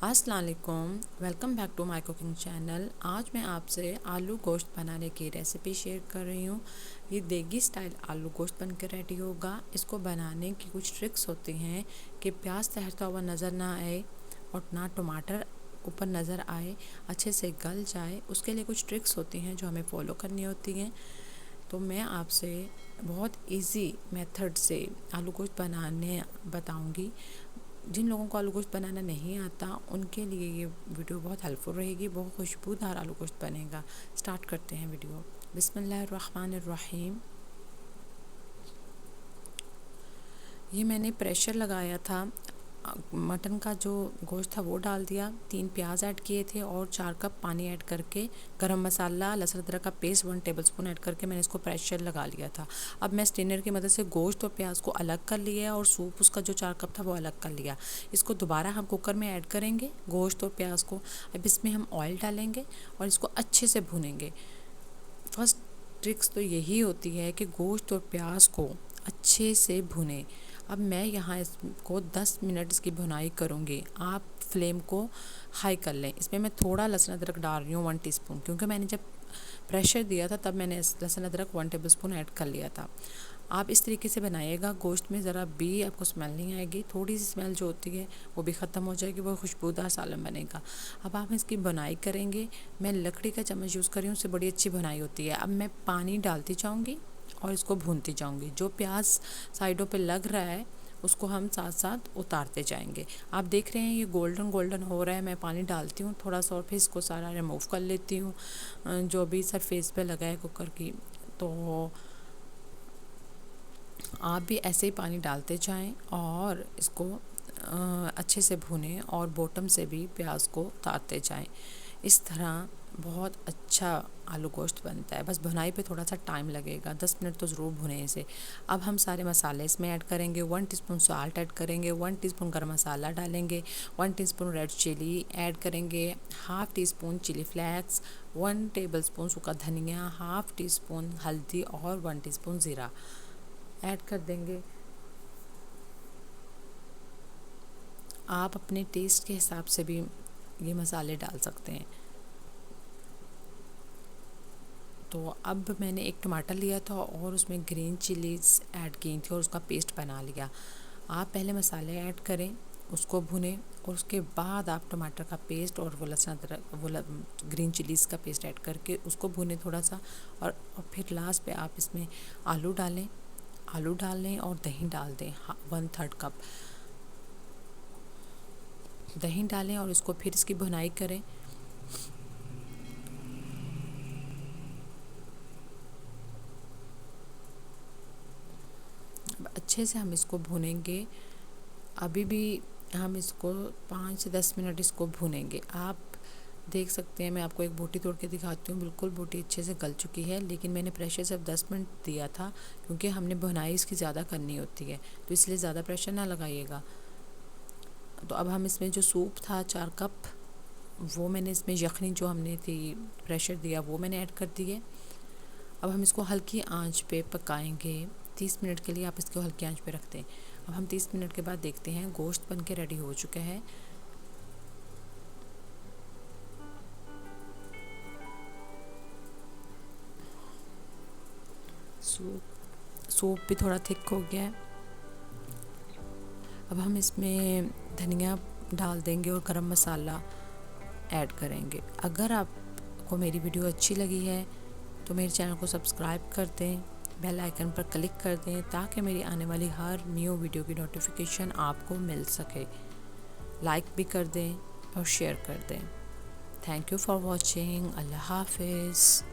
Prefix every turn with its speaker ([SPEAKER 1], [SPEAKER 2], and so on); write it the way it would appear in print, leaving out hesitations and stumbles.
[SPEAKER 1] अस्सलाम वालेकुम, welcome back to my cooking channel. आज मैं आपसे आलू गोश्त बनाने की रेसिपी शेयर कर रही हूँ। ये देगी स्टाइल आलू गोश्त बनकर रेडी होगा। इसको बनाने की कुछ ट्रिक्स होती हैं कि प्याज तैरता हुआ नज़र ना आए और ना टमाटर ऊपर नज़र आए, अच्छे से गल जाए। उसके लिए कुछ ट्रिक्स होती हैं जो हमें फॉलो करनी होती हैं। तो मैं आपसे बहुत इजी मेथड से आलू गोश्त बनाने बताऊंगी। जिन लोगों को आलू गोश्त बनाना नहीं आता उनके लिए ये वीडियो बहुत हेल्पफुल रहेगी। बहुत खुशबूदार आलू गोश्त बनेगा। स्टार्ट करते हैं वीडियो। बिस्मिल्लाहिर्रहमानिर्रहीम। ये मैंने प्रेशर लगाया था, मटन का जो गोश्त था वो डाल दिया, 3 प्याज ऐड किए थे और 4 कप पानी ऐड करके गरम मसाला, लहसुन अदरक का पेस्ट 1 टेबलस्पून ऐड करके मैंने इसको प्रेशर लगा लिया था। अब मैं स्ट्रेनर की मदद से गोश्त और प्याज को अलग कर लिया और सूप उसका जो 4 कप था वो अलग कर लिया। इसको दोबारा हम कुकर में ऐड करेंगे गोश्त और प्याज को। अब इसमें हम ऑयल डालेंगे और इसको अच्छे से भूनेंगे। फर्स्ट ट्रिक्स तो यही होती है कि गोश्त और प्याज को अच्छे से भुने। अब मैं यहाँ इसको 10 मिनट इसकी भुनाई करूँगी। आप फ्लेम को हाई कर लें। इसमें मैं थोड़ा लहसुन अदरक डाल रही हूँ 1 टीस्पून, क्योंकि मैंने जब प्रेशर दिया था तब मैंने लहसुन अदरक 1 टेबलस्पून ऐड कर लिया था। आप इस तरीके से बनाइएगा, गोश्त में ज़रा भी आपको स्मेल नहीं आएगी। थोड़ी सी स्मेल जो होती है वो भी ख़त्म हो जाएगी, वो खुशबूदार सालन बनेगा। अब आप इसकी बुनाई करेंगे। मैं लकड़ी का चम्मच यूज़ कर रही हूँ, उससे बड़ी अच्छी बुनाई होती है। अब मैं पानी डालती जाऊँगी और इसको भूनती जाऊँगी। जो प्याज साइडों पे लग रहा है उसको हम साथ साथ उतारते जाएंगे। आप देख रहे हैं ये गोल्डन गोल्डन हो रहा है। मैं पानी डालती हूँ थोड़ा सा और फिर इसको सारा रिमूव कर लेती हूँ जो भी सरफेस पे लगा है कुकर की। तो आप भी ऐसे ही पानी डालते जाएं और इसको अच्छे से भुनें और बॉटम से भी प्याज को उतारते जाएं। इस तरह बहुत अच्छा आलू गोश्त बनता है। बस भुनाई पे थोड़ा सा टाइम लगेगा, 10 मिनट तो ज़रूर भुने इसे। अब हम सारे मसाले इसमें ऐड करेंगे। 1 टीस्पून साल्ट ऐड करेंगे, 1 टीस्पून गरम मसाला डालेंगे, 1 टीस्पून रेड चिली ऐड करेंगे, half teaspoon chilli flakes, 1 tablespoon सूखा धनिया, हाफ़ टी स्पून हल्दी और 1 टीस्पून ज़ीरा ऐड कर देंगे। आप अपने टेस्ट के हिसाब से भी ये मसाले डाल सकते हैं। तो अब मैंने एक टमाटर लिया था और उसमें ग्रीन चिलीज़ ऐड की थी और उसका पेस्ट बना लिया। आप पहले मसाले ऐड करें, उसको भुनें और उसके बाद आप टमाटर का पेस्ट और वो लहसुन अदरक ग्रीन चिलीज़ का पेस्ट ऐड करके उसको भुनें थोड़ा सा। और फिर लास्ट पे आप इसमें आलू डालें और दही डाल दें। 1/3 कप दही डालें और इसको फिर इसकी भुनाई करें। अच्छे से हम इसको भुनेंगे। अभी भी हम इसको 5 से 10 मिनट इसको भुनेंगे। आप देख सकते हैं, मैं आपको एक बोटी तोड़ के दिखाती हूँ। बिल्कुल बोटी अच्छे से गल चुकी है, लेकिन मैंने प्रेशर सिर्फ 10 मिनट दिया था क्योंकि हमने भुनाई इसकी ज़्यादा करनी होती है, तो इसलिए ज़्यादा प्रेशर ना लगाइएगा। तो अब हम इसमें जो सूप था 4 कप, वो मैंने इसमें यखनी जो हमने थी प्रेशर दिया वो मैंने ऐड कर दी है। अब हम इसको हल्की आंच पे पकाएंगे 30 मिनट के लिए। आप इसको हल्की आंच पे रखते हैं। अब हम 30 मिनट के बाद देखते हैं गोश्त बन के रेडी हो चुका है। सूप भी थोड़ा थिक हो गया है। अब हम इसमें धनिया डाल देंगे और गरम मसाला ऐड करेंगे। अगर आपको मेरी वीडियो अच्छी लगी है तो मेरे चैनल को सब्सक्राइब कर दें, बेल आइकन पर क्लिक कर दें ताकि मेरी आने वाली हर न्यू वीडियो की नोटिफिकेशन आपको मिल सके। लाइक भी कर दें और शेयर कर दें। Thank you for watching. अल्लाह हाफिज़।